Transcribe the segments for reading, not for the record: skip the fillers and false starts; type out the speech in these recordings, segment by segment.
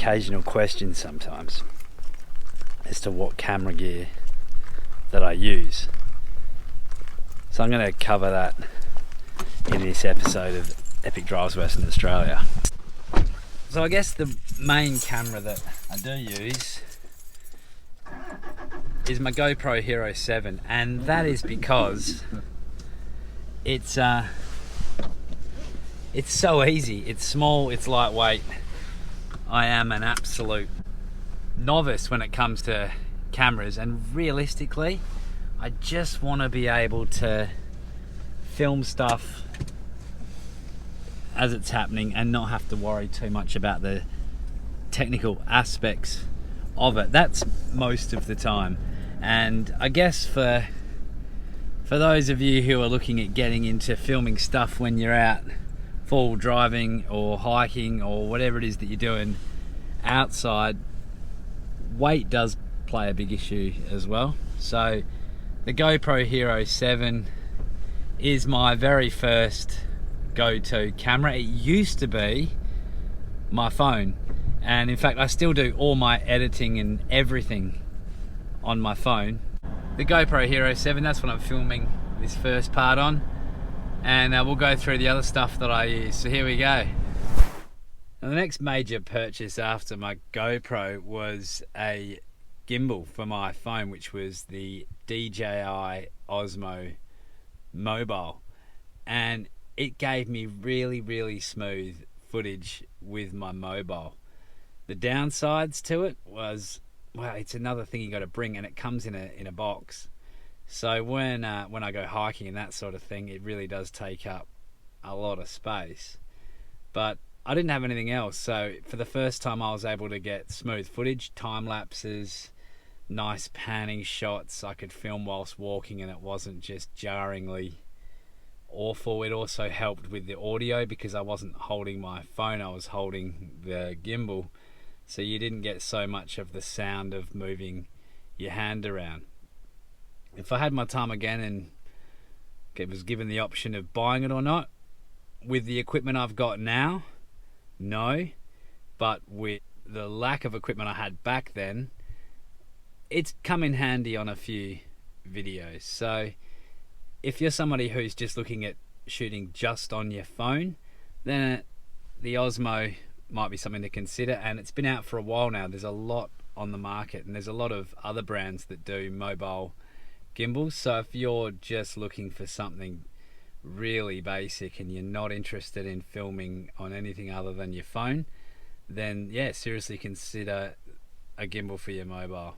occasional question sometimes as to what camera gear that I use. So I'm going to cover that in this episode of Epic Drives Western Australia. So I guess the main camera that I do use is my GoPro Hero 7, and that is because it's so easy. It's small, it's lightweight. I am an absolute novice when it comes to cameras, and realistically I just want to be able to film stuff as it's happening and not have to worry too much about the technical aspects of it. That's most of the time. And I guess for those of you who are looking at getting into filming stuff when you're out full driving or hiking or whatever it is that you're doing outside, weight does play a big issue as well. So the GoPro Hero 7 is my very first go-to camera. It used to be my phone, and in fact I still do all my editing and everything on my phone. The GoPro Hero 7, that's what I'm filming this first part on, and we'll go through the other stuff that I use. So here we go. Now, the next major purchase after my GoPro was a gimbal for my phone, which was the DJI Osmo Mobile, and it gave me really smooth footage with my mobile. The downsides to it was, well, it's another thing you got to bring, and it comes in a box. So when I go hiking and that sort of thing, it really does take up a lot of space. But I didn't have anything else, so for the first time I was able to get smooth footage, time lapses, nice panning shots. I could film whilst walking and it wasn't just jarringly awful. It also helped with the audio because I wasn't holding my phone, I was holding the gimbal, so you didn't get so much of the sound of moving your hand around. If I had my time again and it was given the option of buying it or not, with the equipment I've got now, no. But with the lack of equipment I had back then, it's come in handy on a few videos. So if you're somebody who's just looking at shooting just on your phone, then the Osmo might be something to consider. And it's been out for a while now. There's a lot on the market, and there's a lot of other brands that do mobile gimbals. So if you're just looking for something really basic and you're not interested in filming on anything other than your phone, then yeah, seriously consider a gimbal for your mobile.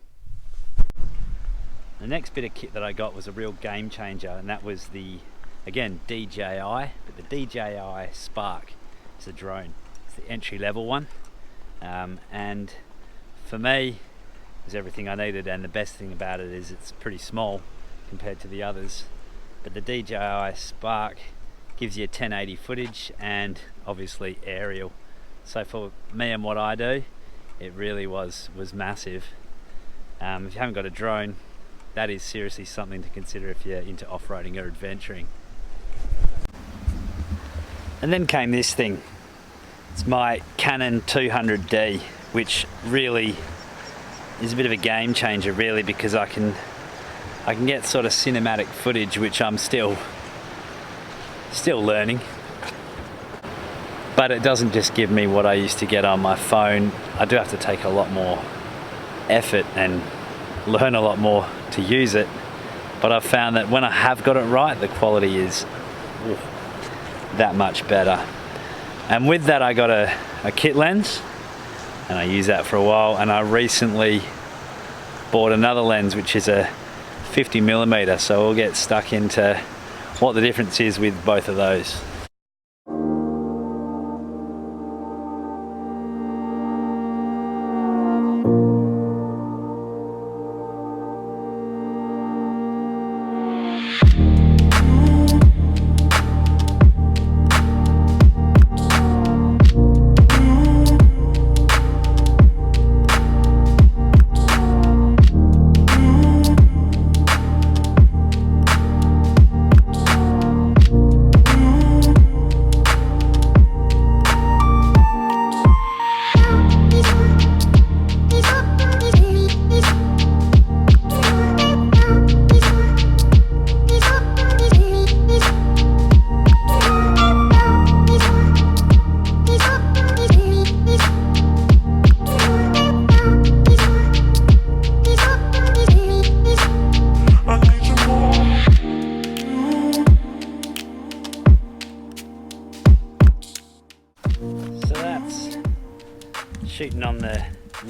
The next bit of kit that I got was a real game changer, and that was the, again, DJI, but the DJI Spark. It's a drone. It's the entry level one, and for me it was everything I needed. And the best thing about it is it's pretty small compared to the others, but the DJI Spark gives you 1080 footage and obviously aerial. So for me and what I do, it really was massive. If you haven't got a drone, that is seriously something to consider if you're into off-roading or adventuring. And then came this thing. It's my Canon 200D, which really is a bit of a game changer really, because I can get sort of cinematic footage, which I'm still learning. But it doesn't just give me what I used to get on my phone. I do have to take a lot more effort and learn a lot more to use it. But I've found that when I have got it right, the quality is that much better. And with that I got a kit lens, and I use that for a while, and I recently bought another lens which is a 50mm, so we'll get stuck into what the difference is with both of those.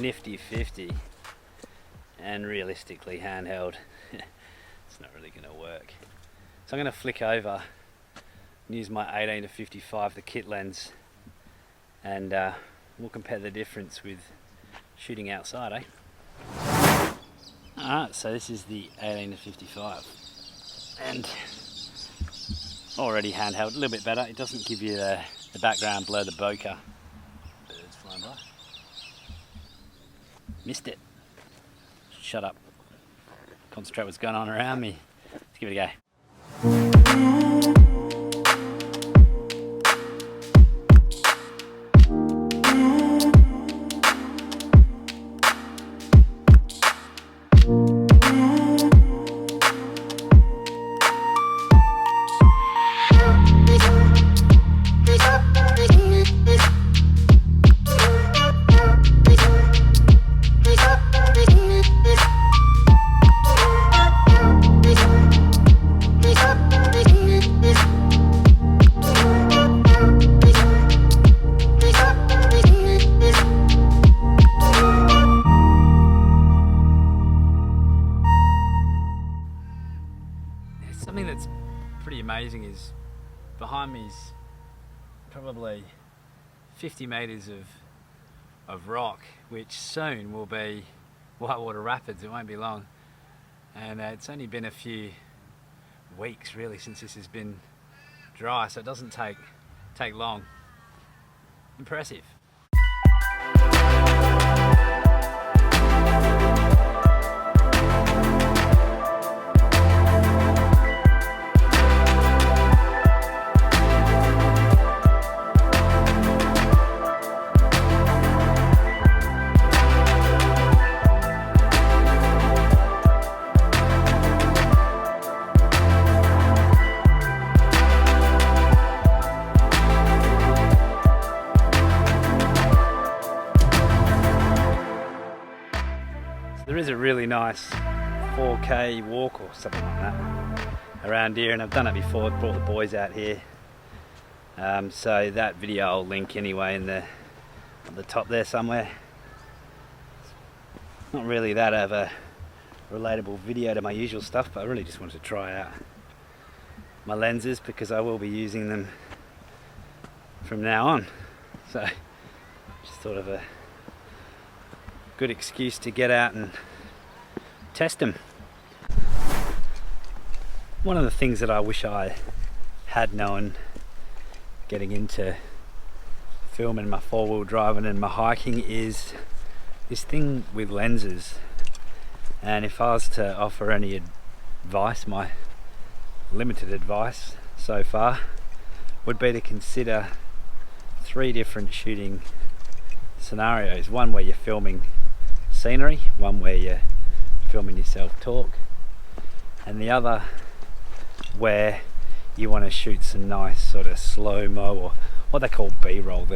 nifty 50 and realistically handheld it's not really going to work. So I'm going to flick over and use my 18 to 55, the kit lens, and we'll compare the difference with shooting outside, eh? Alright, so this is the 18 to 55 and already handheld, a little bit better. It doesn't give you the background blur, the bokeh. Birds flying by. Missed it. Shut up. Concentrate what's going on around me. Let's give it a go. Something that's pretty amazing is behind me is probably 50 meters of rock, which soon will be whitewater rapids. It won't be long, and it's only been a few weeks really since this has been dry, so it doesn't take long. Impressive. There is a really nice 4K walk or something like that around here, and I've done it before. Brought the boys out here, so that video I'll link anyway in at the top there somewhere. It's not really that of a relatable video to my usual stuff, but I really just wanted to try out my lenses because I will be using them from now on. So just thought of a good excuse to get out and test them. One of the things that I wish I had known getting into filming my four-wheel driving and my hiking is this thing with lenses. And if I was to offer any advice, my limited advice so far would be to consider 3 different shooting scenarios. One where you're filming scenery, one where you're filming yourself talk, and the other where you want to shoot some nice sort of slow-mo, or what they call B-roll,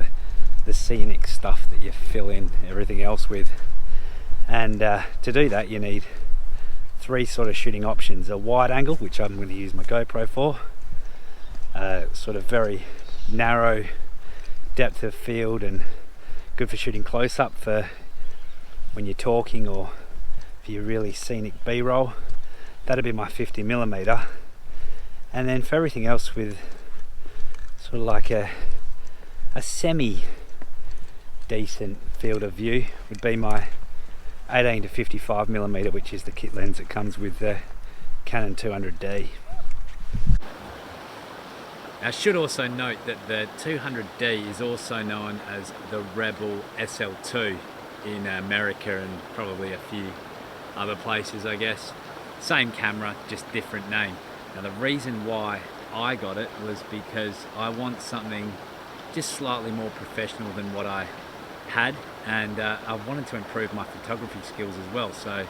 the scenic stuff that you fill in everything else with. And to do that you need 3 sort of shooting options: a wide angle, which I'm going to use my GoPro for, sort of very narrow depth of field and good for shooting close up for when you're talking or for your really scenic B-roll. That'd be my 50mm. And then for everything else, with sort of like a semi decent field of view, would be my 18 to 55mm, which is the kit lens that comes with the Canon 200D. I should also note that the 200D is also known as the Rebel SL2 in America and probably a few other places, I guess. Same camera, just different name. Now the reason why I got it was because I want something just slightly more professional than what I had, and I wanted to improve my photography skills as well. So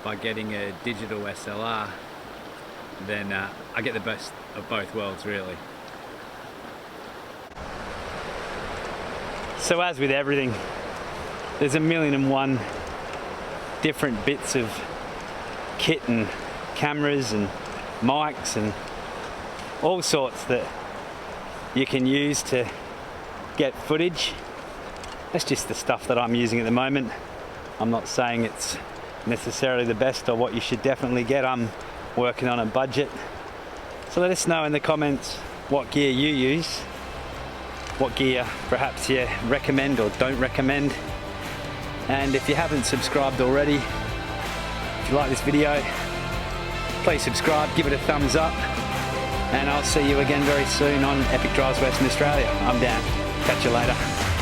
by getting a digital SLR, then I get the best of both worlds really. So as with everything, there's 1,000,001 different bits of kit and cameras and mics and all sorts that you can use to get footage. That's just the stuff that I'm using at the moment. I'm not saying it's necessarily the best or what you should definitely get. I'm working on a budget. So let us know in the comments what gear you use, what gear perhaps you recommend or don't recommend. And if you haven't subscribed already, if you like this video, please subscribe, give it a thumbs up, and I'll see you again very soon on Epic Drives Western Australia. I'm Dan. Catch you later.